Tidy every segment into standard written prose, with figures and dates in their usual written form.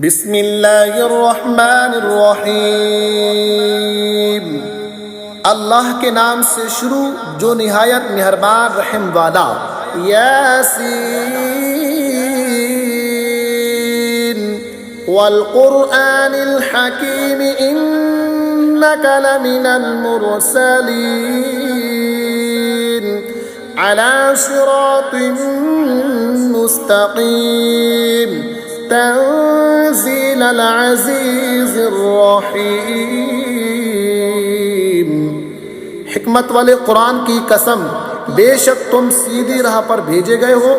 بسم اللہ الرحمن الرحیم، اللہ کے نام سے شروع جو نہایت مہربان رحم والا۔ یاسین والقرآن الحکیم انک لمن المرسلین علی صراط مستقیم تنزیل العزیز الرحیم۔ حکمت والے قرآن کی قسم، بے شک تم سیدھی راہ پر بھیجے گئے ہو،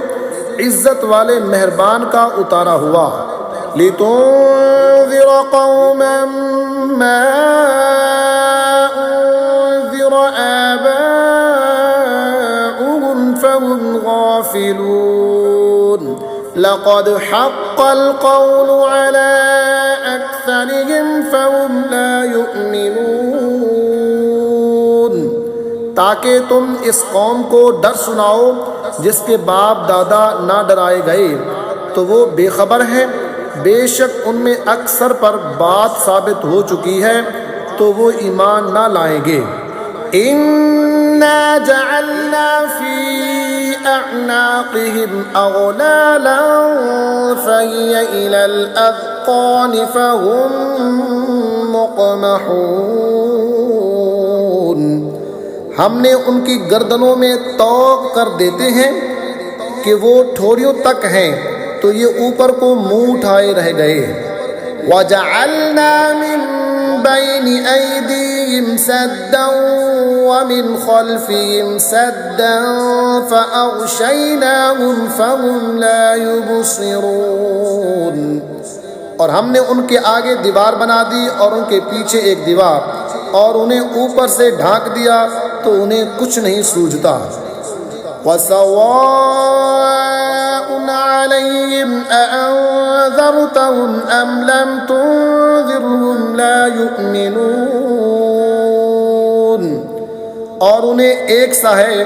عزت والے مہربان کا اتارا ہوا۔ لِتُنذِرَ قَوْمًا مَّا أُنذِرَ آبَاؤُهُمْ فَهُمْ غَافِلُونَ لَقَدْ حَقَّ الْقَوْلُ عَلَىٰ أَكْثَرِهِمْ فَهُمْ لَا يُؤْمِنُونَ، تاکہ تم اس قوم کو ڈر سناؤ جس کے باپ دادا نہ ڈرائے گئے تو وہ بے خبر ہیں۔ بے شک ان میں اکثر پر بات ثابت ہو چکی ہے تو وہ ایمان نہ لائیں گے۔ إِنَّا جَعَلْنَا فِي أَعْنَاقِهِمْ أَغْلَالًا فَهِيَ إِلَى الْأَذْقَانِ فَهُمْ مُقْمَحُونَ، ہم نے ان کی گردنوں میں طوق کر دیتے ہیں کہ وہ ٹھوڑیوں تک ہیں تو یہ اوپر کو منہ اٹھائے رہ گئے۔ وَجَعَلْنَا مِن بَيْنِ أَيْدِيهِمْ سَدًّا وَمِنْ خَلْفِهِمْ سَدًّا فَأَغْشَيْنَاهُمْ فَهُمْ لَا يُبْصِرُونَ، اور ہم نے ان کے آگے دیوار بنا دی اور ان کے پیچھے ایک دیوار، اور انہیں اوپر سے ڈھانک دیا تو انہیں کچھ نہیں سوجھتا۔ وَسَوَاءٌ عَلَيْهِمْ أَأَنذَرْتَهُمْ أَمْ لَمْ تُنذِرْهُمْ لَا يُؤْمِنُونَ، اور انہیں ایک سا ہے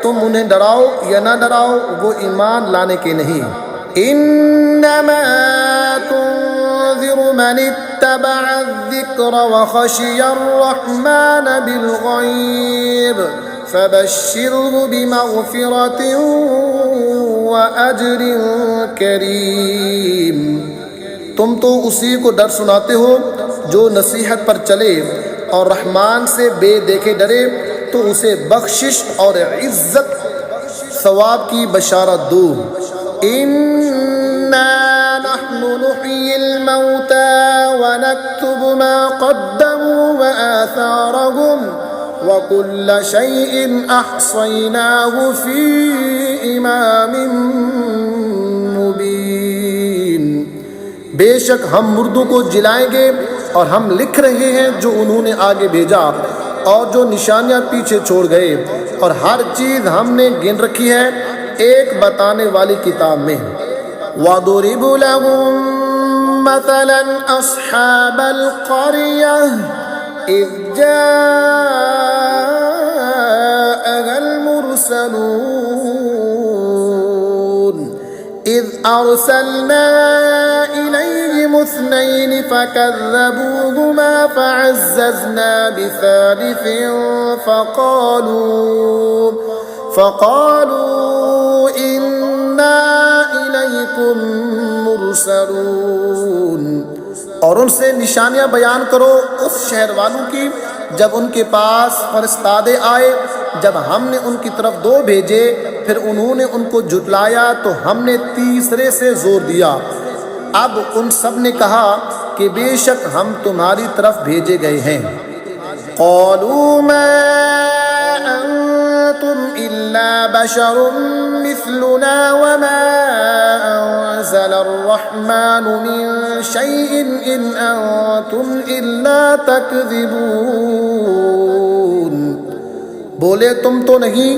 تم انہیں ڈراؤ یا نہ ڈراؤ وہ ایمان لانے کے نہیں۔ إِنَّمَا تُنذِرُ مَنِ اتَّبَعَ الذِّكْرَ وَخَشِيَ الرَّحْمَنَ بِالْغَيْبِ فَبَشِّرْهُ بِمَغْفِرَةٍ وَأَجْرٍ كَرِيمٍ، تم تو اسی کو ڈر سناتے ہو جو نصیحت پر چلے اور رحمان سے بے دیکھے ڈرے تو اسے بخشش اور عزت ثواب کی بشارت دو۔ إِنَّا نَحْنُ نُحْيِي الْمَوْتَى وَنَكْتُبُ مَا قَدَّمُوا وَآثَارَهُمْ وَكُلَّ شَيْءٍ أَحْصَيْنَاهُ فِي إِمَامٍ مُبِينٍ، بے شک ہم مردوں کو جلائیں گے اور ہم لکھ رہے ہیں جو انہوں نے آگے بھیجا اور جو نشانیاں پیچھے چھوڑ گئے، اور ہر چیز ہم نے گن رکھی ہے ایک بتانے والی کتاب میں۔ وَضُرِبْ لَهُم مَّثَلًا أَصْحَابَ الْقَرْيَةِ إِذْ جَاءَهَا الْمُرْسَلُونَ إِذْ أَرْسَلْنَا إِلَيْهِمُ اثْنَيْنِ فَكَذَّبُوهُمَا فَعَزَّزْنَا بِثَالِثٍ فَقَالُوا إِنَّا إِلَيْكُمْ مُرْسَلُونَ، اور ان سے نشانیاں بیان کرو اس شہر والوں کی جب ان کے پاس فرستادے آئے، جب ہم نے ان کی طرف دو بھیجے پھر انہوں نے ان کو جھٹلایا تو ہم نے تیسرے سے زور دیا۔ اب ان سب نے کہا کہ بے شک ہم تمہاری طرف بھیجے گئے ہیں۔ قالوا ما انتم الا بشر مثلنا وما انزل الرحمن من شيء ان انتم الا تكذبون، بولے تم تو نہیں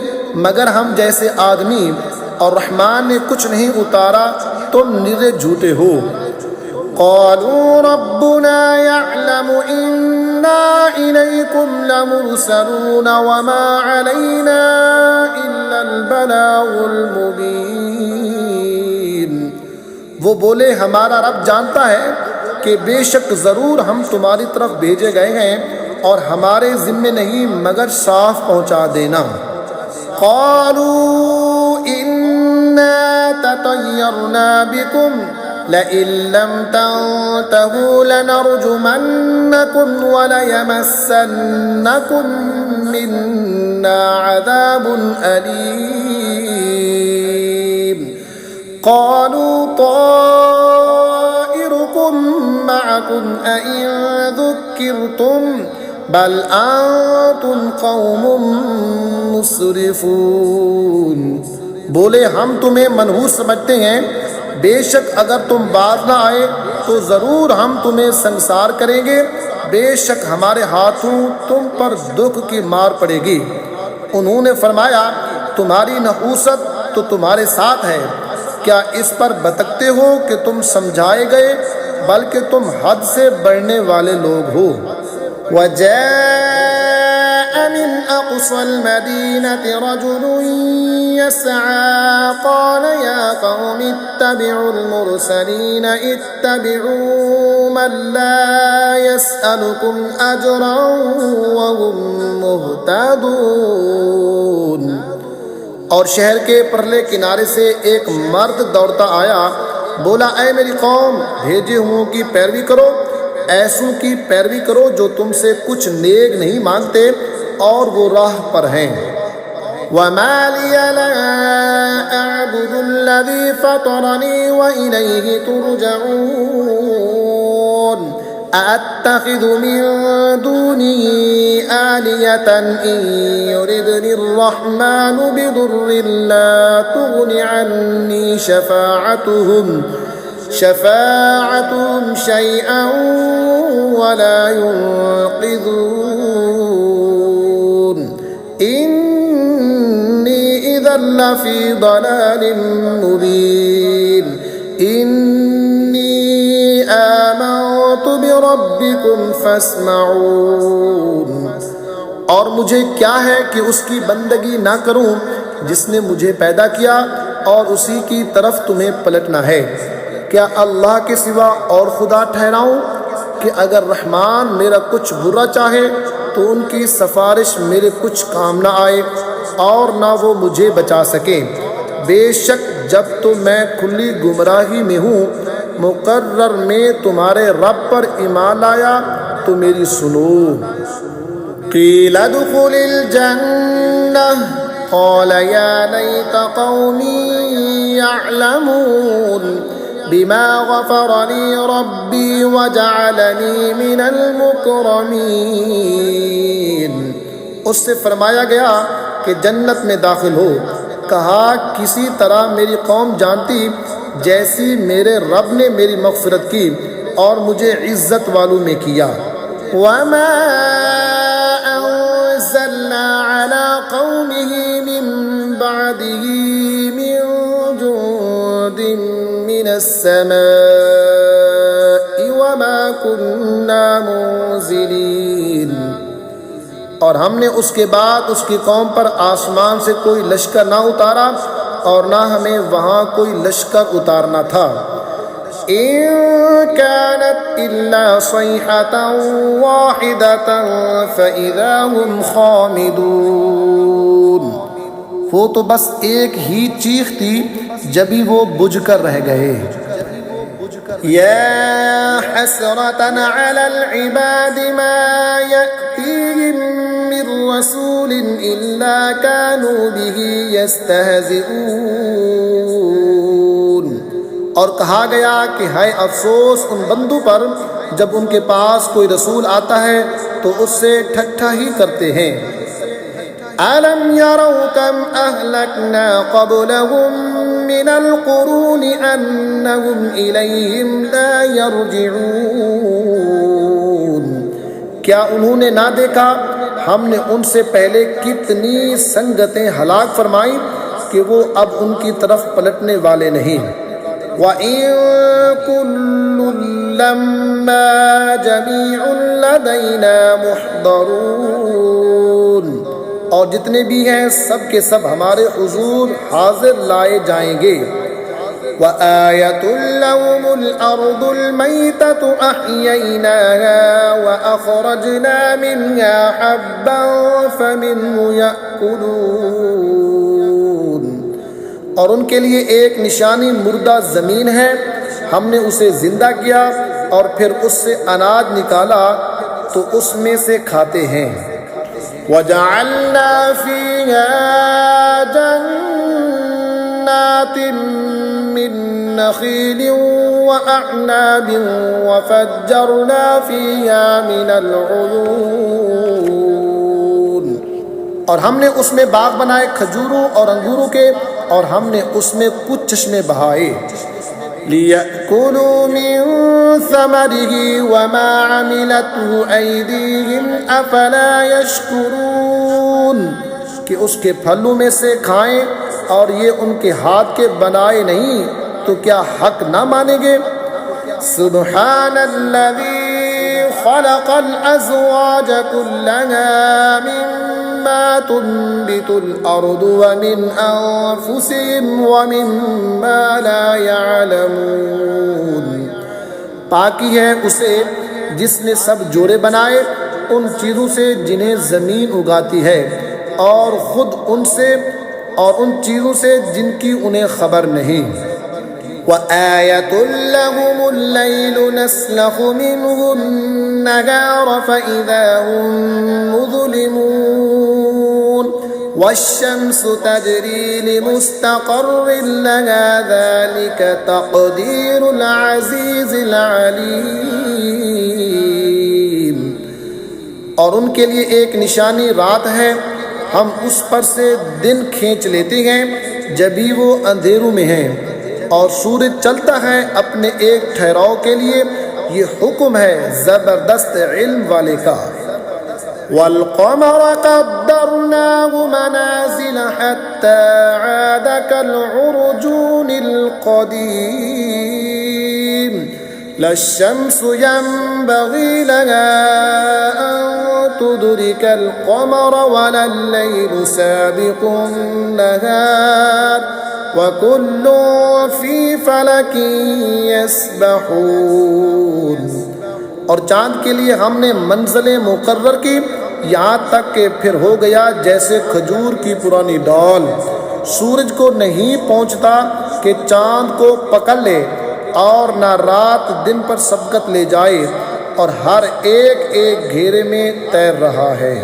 مگر ہم جیسے آدمی، اور رحمان نے کچھ نہیں اتارا، تم نرے جھوٹے ہو۔ قالوا ربنا يعلم إنا إليكم لمرسلون وما علينا إلا البلاغ المبين، وہ بولے ہمارا رب جانتا ہے کہ بے شک ضرور ہم تمہاری طرف بھیجے گئے ہیں اور ہمارے ذمے نہیں مگر صاف پہنچا دینا۔ قالوا انا تطیرنا بکم لئن لم تنتهوا لنرجمنکم وليمسنکم منا عذاب أليم قالوا طائركم معكم أئن ذكرتم بل أنتم قوم مسرفون۔ بولے ہم تمہیں منحوس سمجھتے ہیں، بے شک اگر تم باز نہ آئے تو ضرور ہم تمہیں سنسار کریں گے، بے شک ہمارے ہاتھوں تم پر دکھ کی مار پڑے گی۔ انہوں نے فرمایا تمہاری نحوست تو تمہارے ساتھ ہے، کیا اس پر بتکتے ہو کہ تم سمجھائے گئے، بلکہ تم حد سے بڑھنے والے لوگ ہو۔ وجاء من أقصى المدينة رجل يسعى قال يا قوم اتبعوا المرسلين اتبعوا من لا يسألكم أجرا وهم مهتدون۔ اور شہر کے پرلے کنارے سے ایک مرد دوڑتا آیا، بولا اے میری قوم، بھیجے ہوں کی پیروی کرو، ایسوں کی پیروی کرو جو تم سے کچھ نیک نہیں مانگتے اور وہ راہ پر ہیں۔ وَمَا لِيَ لَا أَعْبُدُ الَّذِي فَطَرَنِي وَإِلَيْهِ تُرْجَعُونَ أَأَتَّخِذُ مِن دُونِهِ آلِهَةً إِن يُرِدْنِ الرَّحْمَنُ بِضُرٍّ لَّا تُغْنِ عَنِّي شفاعتهم شيئا ولا ينقذون إني إذا لفي ضلال مبين إني آمنت بربكم فاسمعون۔ اور مجھے کیا ہے کہ اس کی بندگی نہ کروں جس نے مجھے پیدا کیا اور اسی کی طرف تمہیں پلٹنا ہے۔ کیا اللہ کے سوا اور خدا ٹھہراؤں کہ اگر رحمان میرا کچھ برا چاہے تو ان کی سفارش میرے کچھ کام نہ آئے اور نہ وہ مجھے بچا سکے۔ بے شک جب تو میں کھلی گمراہی میں ہوں، مقرر میں تمہارے رب پر ایمان لایا تو میری سنو۔ قیل ادخل الجنہ قال یا لیت قومی یعلمون بما غفر لي ربي وجعلني من المكرمين۔ اس سے فرمایا گیا کہ جنت میں داخل ہو۔ کہا کسی طرح میری قوم جانتی جیسی میرے رب نے میری مغفرت کی اور مجھے عزت والوں میں کیا۔ وما أنزلنا على قومه من بعده من جند من السماء وما كنا منزلين۔ اور ہم نے اس کے بعد اس کی قوم پر آسمان سے کوئی لشکر نہ اتارا اور نہ ہمیں وہاں کوئی لشکر اتارنا تھا۔ إن كانت إلا صيحة واحدة فإذا هم خامدون۔ وہ تو بس ایک ہی چیخ تھی جبھی وہ بجھ کر رہ گئے۔ یا حسرة على العباد ما يأتيهم من رسول إلا كانوا به يستهزئون۔ اور کہا گیا کہ ہے افسوس ان بندوں پر جب ان کے پاس کوئی رسول آتا ہے تو اس سے ٹھٹھا ہی کرتے ہیں۔ أَلَمْ يَرَوْا كَمْ أَهْلَكْنَا قَبْلَهُمْ مِنَ الْقُرُونِ أَنَّهُمْ إِلَيْهِمْ لَا يَرْجِعُونَ۔ کیا انہوں نے نہ دیکھا ہم نے ان سے پہلے کتنی سنگتیں ہلاک فرمائی کہ وہ اب ان کی طرف پلٹنے والے نہیں۔ وَإِن كُلٌّ لَّمَّا جَمِيعٌ لَّدَيْنَا مُحْضَرُونَ۔ اور جتنے بھی ہیں سب کے سب ہمارے حضور حاضر لائے جائیں گے۔ وآية لهم الأرض الميتة أحييناها وأخرجنا منها حبا فمنه يأكلون، اور ان کے لیے ایک نشانی مردہ زمین ہے، ہم نے اسے زندہ کیا اور پھر اس سے اناج نکالا تو اس میں سے کھاتے ہیں۔ وَجَعَلْنَا فِيهَا جَنَّاتٍ مِّن نَّخِيلٍ وَأَعْنَابٍ وَفَجَّرْنَا فِيهَا مِنَ الْعُيُونِ، اور ہم نے اس میں باغ بنائے کھجوروں اور انگوروں کے، اور ہم نے اس میں کچھ چشمے بہائے۔ لِيَأْكُلُوا مِن ثَمَرِهِ وَمَا عَمِلَتْهُ أَيْدِيهِمْ أَفَلَا يَشْكُرُونَ، کہ اس کے پھلوں میں سے کھائیں، اور یہ ان کے ہاتھ کے بنائے نہیں تو کیا حق نہ مانیں گے؟ سبحان الذی خلق الازواج كلها مما تنبت الارض ومن انفسهم ومما لا يعلمون، پاکی ہے اسے جس نے سب جوڑے بنائے ان چیزوں سے جنہیں زمین اگاتی ہے، اور خود ان سے اور ان چیزوں سے جن کی انہیں خبر نہیں۔ وَآيَةٌ لَهُمُ اللَّيْلُ نَسْلَخُ مِنْهُ النَّهَارَ فَإِذَا هُمْ مُظْلِمُونَ وَالشَّمْسُ تَجْرِي لِمُسْتَقَرٍّ لَهَا ذَلِكَ تَقْدِيرُ الْعَزِيزِ الْعَلِيمِ، اور ان کے لیے ایک نشانی رات ہے، ہم اس پر سے دن کھینچ لیتے ہیں جبھی وہ اندھیروں میں ہیں، اور سورج چلتا ہے اپنے ایک ٹھہراؤ کے لیے، یہ حکم ہے زبردست علم والے کا۔ وَالْقَمَرَ قَدَّرْنَاهُ مَنَازِلَ حَتَّى عَادَ كَالْعُرْجُونِ الْقَدِيمِ لَا الشَّمْسُ يَنبَغِي لَهَا أَن تُدْرِكَ الْقَمَرَ وَلَا اللَّيْلُ سَابِقُ النَّهَارِ وَكُلٌّ فِي فَلَكٍ يَسْبَحُونَ، اور چاند کے لیے ہم نے منزلیں مقرر کی یہاں تک کہ پھر ہو گیا جیسے کھجور کی پرانی ڈال، سورج کو نہیں پہنچتا کہ چاند کو پکڑ لے، اور نہ رات دن پر سبقت لے جائے، اور ہر ایک ایک گھیرے میں تیر رہا ہے۔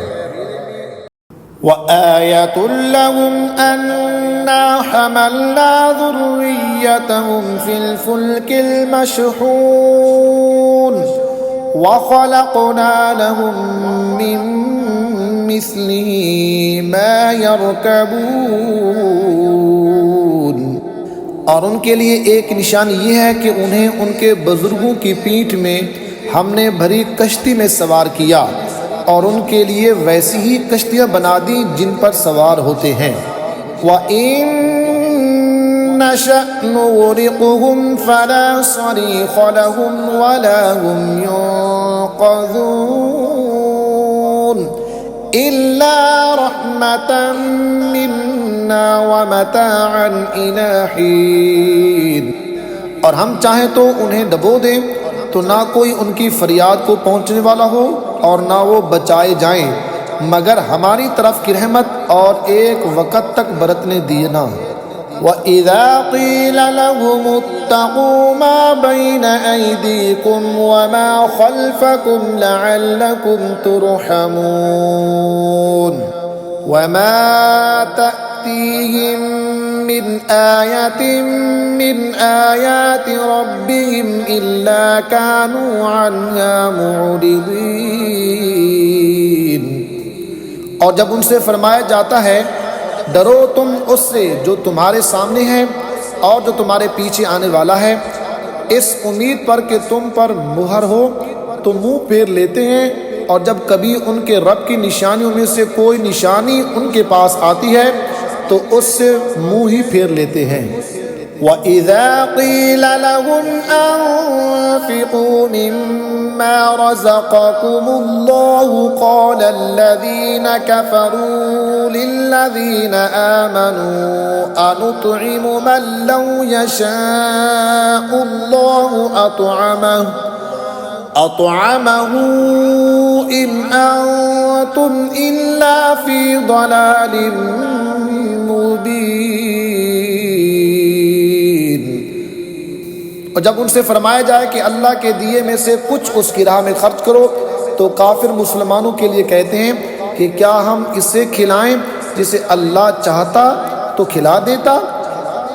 وَآيَةٌ لَهُمْ أَنَّا حَمَلْنَا ذُرِّيَّتَهُمْ فِي الْفُلْكِ الْمَشْحُونِ وَخَلَقْنَا لَهُم مِّن مِّثْلِهِ مَا يَرْكَبُونَ، اور ان کے لیے ایک نشانی یہ ہے کہ انہیں ان کے بزرگوں کی پیٹھ میں ہم نے بھری کشتی میں سوار کیا، اور ان کے لیے ویسی ہی کشتیاں بنا دیں جن پر سوار ہوتے ہیں۔ وَإِن نَّشَأْ نُغْرِقْهُمْ فَلَا صَرِيخَ لَهُمْ وَلَا هُمْ يُنقَذُونَ إِلَّا رَحْمَةً مِّنَّا وَمَتَاعًا إِلَىٰ حِينٍ، اور ہم چاہیں تو انہیں ڈبو دیں تو نہ کوئی ان کی فریاد کو پہنچنے والا ہو اور نہ وہ بچائے جائیں مگر ہماری طرف کی رحمت اور ایک وقت تک برتنے دینا۔ وَإِذَا قِيلَ لَهُمُ اتَّقُوا مَا بَيْنَ أَيْدِيكُمْ وَمَا خَلْفَكُمْ لَعَلَّكُمْ تُرْحَمُونَ وَمَا تَأْتِيهِم مِّنْ آيَةٍ مِّنْ آيَاتِ رَبِّهِمْ إِلَّا كَانُوا عَنْهَا مُعْرِضِينَ، اور جب ان سے فرمایا جاتا ہے ڈرو تم اس سے جو تمہارے سامنے ہے اور جو تمہارے پیچھے آنے والا ہے، اس امید پر کہ تم پر مہر ہو تو منہ پھیر لیتے ہیں، اور جب کبھی ان کے رب کی نشانیوں میں سے کوئی نشانی ان کے پاس آتی ہے تو اس سے منہ ہی پھیر لیتے ہیں۔ وَإِذَا قِيلَ لَهُمْ أَنفِقُوا مِمَّا رَزَقَكُمُ اللَّهُ قَالَ الَّذِينَ كَفَرُوا لِلَّذِينَ آمَنُوا أَنُطْعِمُ مَن لَّوْ يَشَاءُ اللَّهُ أَطْعَمَهُ إِنْ أَنتُمْ إِلَّا فِي ضَلَالٍ مُّبِينٍ۔ اور جب ان سے فرمایا جائے کہ اللہ کے دیے میں سے کچھ اس کی راہ میں خرچ کرو، تو کافر مسلمانوں کے لیے کہتے ہیں کہ کیا ہم اسے کھلائیں جسے اللہ چاہتا تو کھلا دیتا،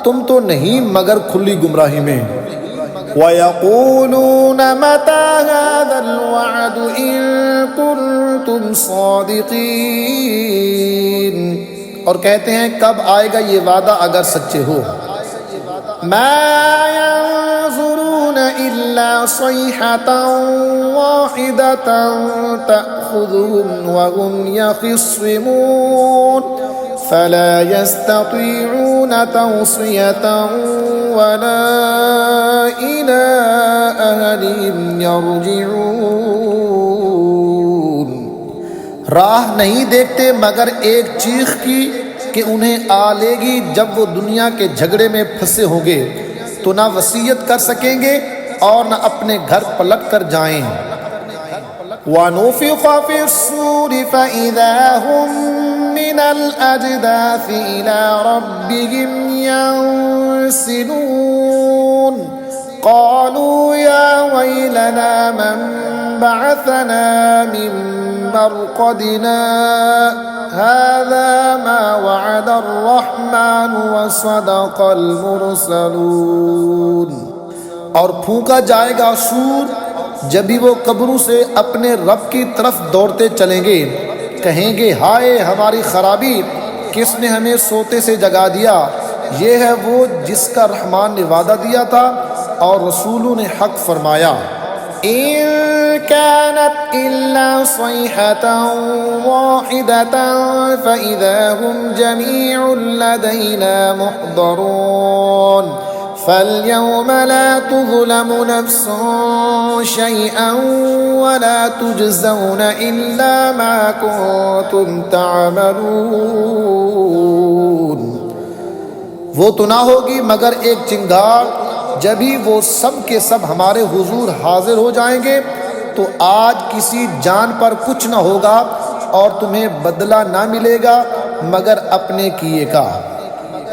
تم تو نہیں مگر کھلی گمراہی میں۔ وَيَقُولُونَ مَتَىٰ هَٰذَا الْوَعْدُ إِن كُنتُمْ صَادِقِينَ، اور کہتے ہیں کب آئے گا یہ وعدہ اگر سچے ہو۔ مَا يَنظُرُونَ إِلَّا صَيْحَةً وَاحِدَةً تَأْخُذُهُمْ وَهُمْ يَخِصِّمُونَ فَلَا يَسْتَطِيعُونَ تَوْصِيَةً وَلَا إِلَىٰ أَهْلِهِمْ يَرْجِعُونَ۔ راہ نہیں دیکھتے مگر ایک چیخ کی کہ انہیں آ لے گی جب وہ دنیا کے جھگڑے میں پھنسے ہوں گے، تو نہ وصیت کر سکیں گے اور نہ اپنے گھر پلٹ کر جائیں۔ وَنُفِخَ فِي الصُّورِ فَإِذَا هُم مِّنَ الْأَجْدَاثِ إِلَىٰ رَبِّهِمْ يَنسِلُونَ قَالُوا يَا وَيْلَنَا مَن بَعَثَنَا مِن مَّرْقَدِنَا هَٰذَا مَا وَعَدَ الرَّحْمَٰنُ وَصَدَقَ الْمُرْسَلُونَ۔ اور پھونکا جائے گا سور جبھی وہ قبروں سے اپنے رب کی طرف دوڑتے چلیں گے، کہیں گے ہائے ہماری خرابی، کس نے ہمیں سوتے سے جگا دیا؟ یہ ہے وہ جس کا رحمان نے وعدہ دیا تھا اور رسولوں نے حق فرمایا۔ إِن كَانَتْ إِلَّا صَيْحَةً وَاحِدَةً فَإِذَا هُمْ جَمِيعٌ لَّدَيْنَا مُحْضَرُونَ فَالْيَوْمَ لَا تُظْلَمُ نَفْسٌ شَيْئًا وَلَا تُجْزَوْنَ إِلَّا مَا كُنتُمْ تَعْمَلُونَ۔ وہ تو نہ ہوگی مگر ایک چنگار، جبھی وہ سب کے سب ہمارے حضور حاضر ہو جائیں گے تو آج کسی جان پر کچھ نہ ہوگا اور تمہیں بدلہ نہ ملے گا مگر اپنے کیے کا۔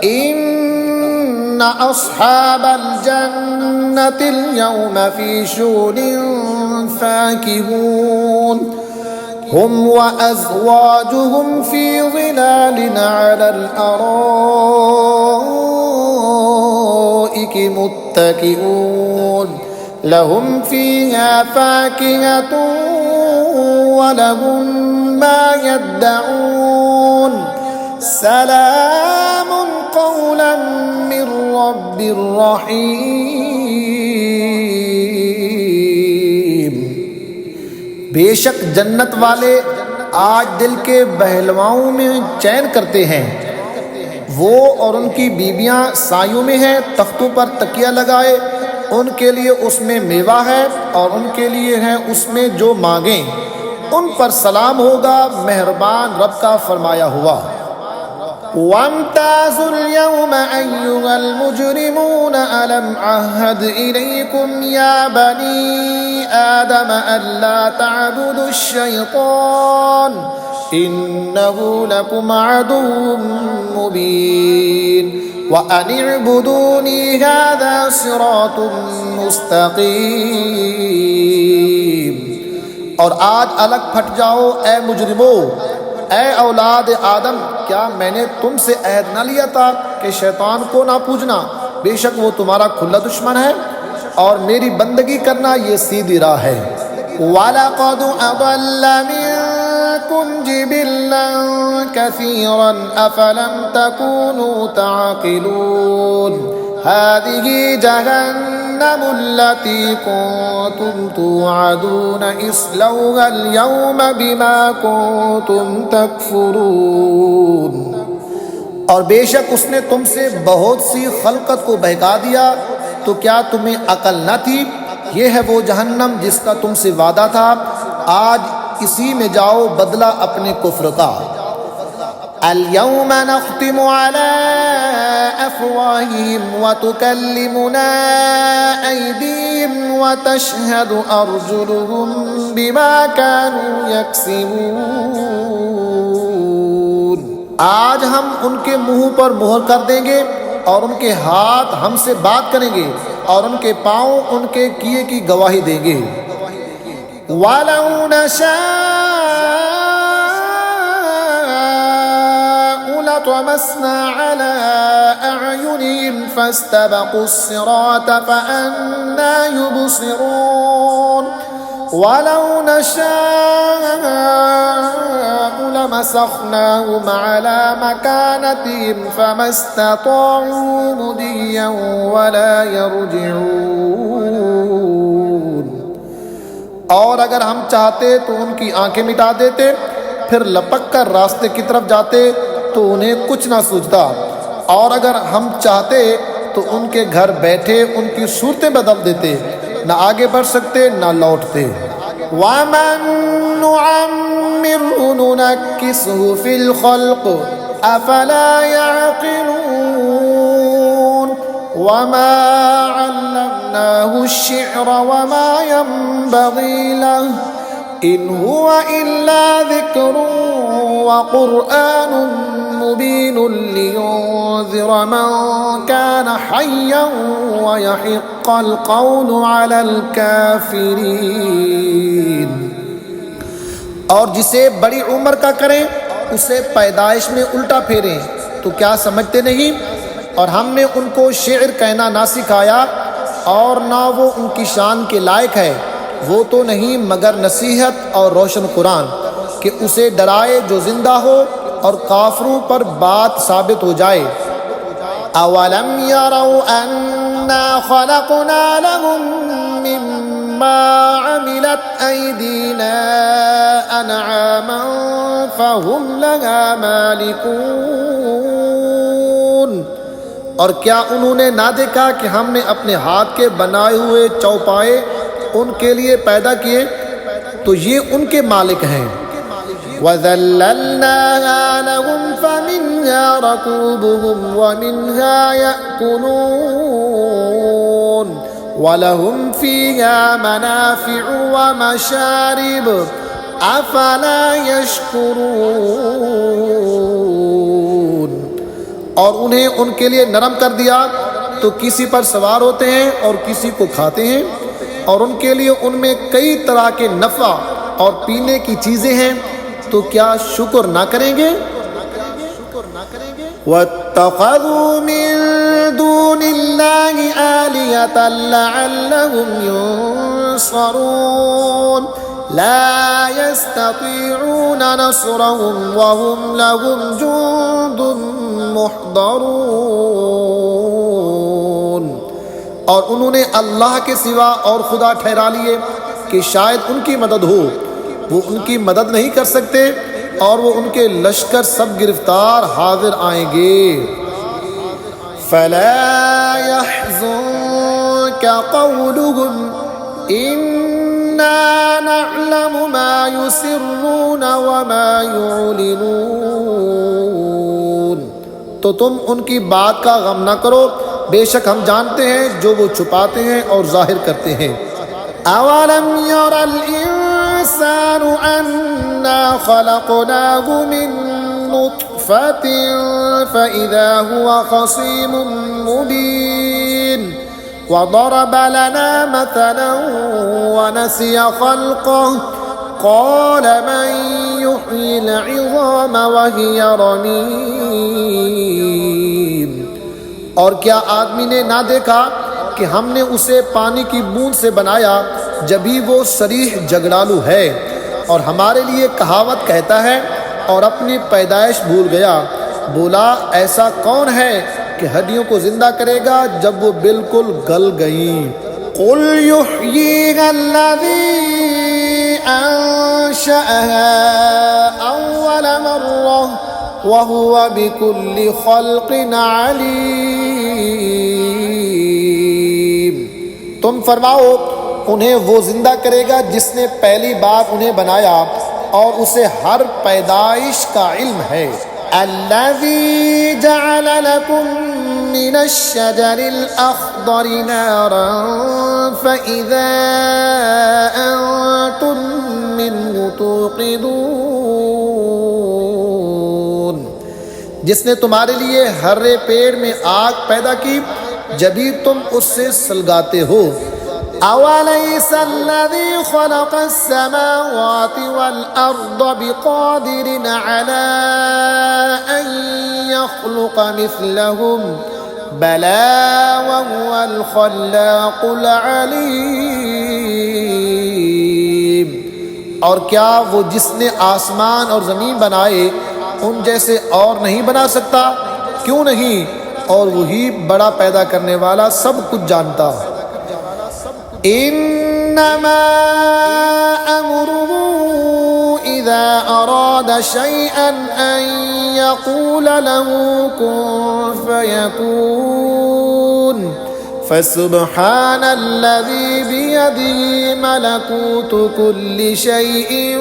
ان اصحاب الجنة اليوم في شغل فاكهون هم وازواجهم في ظلال على الارائك متكئون لهم فيها فاكهة ولهم ما يدعون سلام قولا من رب رحیم۔ بے شک جنت والے آج دل کے بہلواؤں میں چین کرتے ہیں، وہ اور ان کی بیویاں سایوں میں ہیں، تختوں پر تکیہ لگائے، ان کے لیے اس میں میوہ ہے اور ان کے لیے ہے اس میں جو مانگیں، ان پر سلام ہوگا مہربان رب کا فرمایا ہوا۔ وَامْتَازُوا الْيَوْمَ أَيُّهَا الْمُجْرِمُونَ أَلَمْ عَهَّدْ إِلَيْكُمْ يَا بَنِي آدَمَ أَلَّا تَعْبُدُوا الشَّيْطَانَ إِنَّهُ لَكُمْ عَدُوٌّ مُّبِينٌ وَأَنِ اعْبُدُونِي هَٰذَا صِرَاطٌ مُّسْتَقِيمٌ۔ اور آج الگ پھٹ جاؤ اے مجرمو، اے اولاد آدم، کیا میں نے تم سے عہد نہ لیا تھا کہ شیطان کو نہ پوجنا؟ بے شک وہ تمہارا کھلا دشمن ہے، اور میری بندگی کرنا یہ سیدھی راہ ہے۔ وَلَقَدْ أَضَلَّ مِنكُمْ جِبِلًّا كَثِيرًا أَفَلَمْ تَكُونُوا تَعْقِلُونَ هَٰذِهِ جَهَنَّمُ الَّتِي كُنتُمْ تُوعَدُونَ اصْلَوْهَا الْيَوْمَ بِمَا كُنتُمْ تَكْفُرُونَ۔ اور بے شک اس نے تم سے بہت سی خلقت کو بہکا دیا، تو کیا تمہیں عقل نہ تھی؟ یہ ہے وہ جہنم جس کا تم سے وعدہ تھا، آج اسی میں جاؤ بدلہ اپنے کفر کا۔ اليوم نختم على أفواههم وتكلمنا أيديهم وتشهد أرجلهم بما كانوا يكسبون۔ آج ہم ان کے منہ پر مہر کر دیں گے اور ان کے ہاتھ ہم سے بات کریں گے اور ان کے پاؤں ان کے کیے کی گواہی دیں گے۔ وَلَوْ نَشَاءُ لَطَمَسْنَا عَلَىٰ أَعْيُنِهِمْ فَاسْتَبَقُوا الصِّرَاطَ فَأَنَّىٰ يُبْصِرُونَ وَلَوْ نَشَاءُ لَمَسَخْنَاهُمْ عَلَىٰ مَكَانَتِهِمْ فَمَا اسْتَطَاعُوا مُضِيًّا وَلَا يَرْجِعُونَ۔ اور اگر ہم چاہتے تو ان کی آنکھیں مٹا دیتے، پھر لپک کر راستے کی طرف جاتے تو انہیں کچھ نہ سوچتا، اور اگر ہم چاہتے تو ان کے گھر بیٹھے ان کی صورتیں بدل دیتے، نہ آگے بڑھ سکتے نہ لوٹتے۔ وَمَن نُعَمِّرْهُ نُنَكِّسْهُ فِي الْخَلْقِ أَفَلَا يَعْقِلُونَ وَمَا عَلَّمْنَاهُ الشِّعْرَ وَمَا يَنبَغِي لَهُ إِنْ هُوَ إِلَّا ذِكْرٌ وَقُرْآنٌ مُبِينٌ لِيُنذِرَ مَن كَانَ حَيًّا وَيَحِقَّ الْقَوْلُ عَلَى الْكَافِرِينَ۔ اور جسے بڑی عمر کا کریں اسے پیدائش میں الٹا پھیریں، تو کیا سمجھتے نہیں؟ اور ہم نے ان کو شعر کہنا نہ سکھایا اور نہ وہ ان کی شان کے لائق ہے، وہ تو نہیں مگر نصیحت اور روشن قرآن کہ اسے ڈرائے جو زندہ ہو اور کافروں پر بات ثابت ہو جائے۔ اولم یروا انا خلقنا لهم مما عملت ایدینا انعاما فهم لها مالکون۔ اور کیا انہوں نے نہ دیکھا کہ ہم نے اپنے ہاتھ کے بنائے ہوئے چوپائے ان کے لیے پیدا کیے، تو یہ ان کے مالک ہیں۔ وَذَلَّلْنَاهَا لَهُمْ فَمِنْهَا رَكُوبُهُمْ وَمِنْهَا يَأْكُلُونَ وَلَهُمْ فِيهَا مَنَافِعُ وَمَشَارِبُ أَفَلَا يَشْكُرُونَ۔ اور انہیں ان کے لیے نرم کر دیا تو کسی پر سوار ہوتے ہیں اور کسی کو کھاتے ہیں، اور ان کے لیے ان میں کئی طرح کے نفع اور پینے کی چیزیں ہیں، تو کیا شکر نہ کریں گے؟ وَاتَّخَذُوا مِن دُونِ اللَّهِ آلِهَةً لَعَلَّهُمْ يُنصَرُونَ لَا يَسْتَطِيعُونَ نَصْرَهُمْ وَهُمْ لَهُمْ جُندٌ مُحْضَرُونَ۔ اور انہوں نے اللہ کے سوا اور خدا ٹھہرا لیے کہ شاید ان کی مدد ہو، وہ ان کی مدد نہیں کر سکتے، اور وہ ان کے لشکر سب گرفتار حاضر آئیں گے۔ فَلَا يَحْزُنكَ قَوْلُهُمْ إِنَّا نَعْلَمُ مَا يُسِرُّونَ وَمَا يُعْلِنُونَ۔ تو تم ان کی بات کا غم نہ کرو، بے شک ہم جانتے ہیں جو وہ چھپاتے ہیں اور ظاہر کرتے ہیں۔ اولم ير الانسان انا خلقناه من نطفة فاذا هو خصيم مبين وضرب لنا مثلا ونسي خلقه قال من يحيي العظام وهي رميم۔ اور کیا آدمی نے نہ دیکھا کہ ہم نے اسے پانی کی بوند سے بنایا جبھی وہ صریح جگڑالو ہے، اور ہمارے لیے کہاوت کہتا ہے اور اپنی پیدائش بھول گیا۔ بولا ایسا کون ہے کہ ہڈیوں کو زندہ کرے گا جب وہ بالکل گل گئیں؟ قل یحییہا الذی انشأہا اول مرہ وَهُوَ بِكُلِّ خَلْقٍ عَلِيمٌ۔ تم فرماؤ انہیں وہ زندہ کرے گا جس نے پہلی بار انہیں بنایا اور اسے ہر پیدائش کا علم ہے۔ الذی جعل لکم من الشجر الأخضر نارا فإذا أنتم منه توقدون، جس نے تمہارے لیے ہرے پیڑ میں آگ پیدا کی جبھی تم اس سے سلگاتے ہو۔ أَوَلَيْسَ الَّذِي خَلَقَ السَّمَاوَاتِ وَالْأَرْضَ بِقَادِرٍ عَلَىٰ أَن يَخْلُقَ مِثْلَهُم بَلَىٰ وَهُوَ الْخَلَّاقُ الْعَلِيمُ۔ اور کیا وہ جس نے آسمان اور زمین بنائے ان جیسے اور نہیں بنا سکتا؟ کیوں نہیں، اور وہی بڑا پیدا کرنے والا سب کچھ جانتا۔ انما امره اذا اراد شيئا ان يقول له كن فيكون، فسبحان الذي بيده ملكوت كل شيء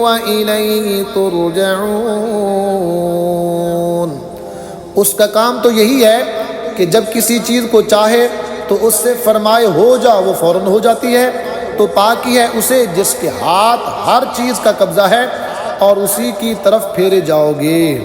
واليه ترجعون۔ اس کا کام تو یہی ہے کہ جب کسی چیز کو چاہے تو اس سے فرمائے ہو جا، وہ فوراً ہو جاتی ہے۔ تو پاکی ہے اسے جس کے ہاتھ ہر چیز کا قبضہ ہے اور اسی کی طرف پھیرے جاؤ گے۔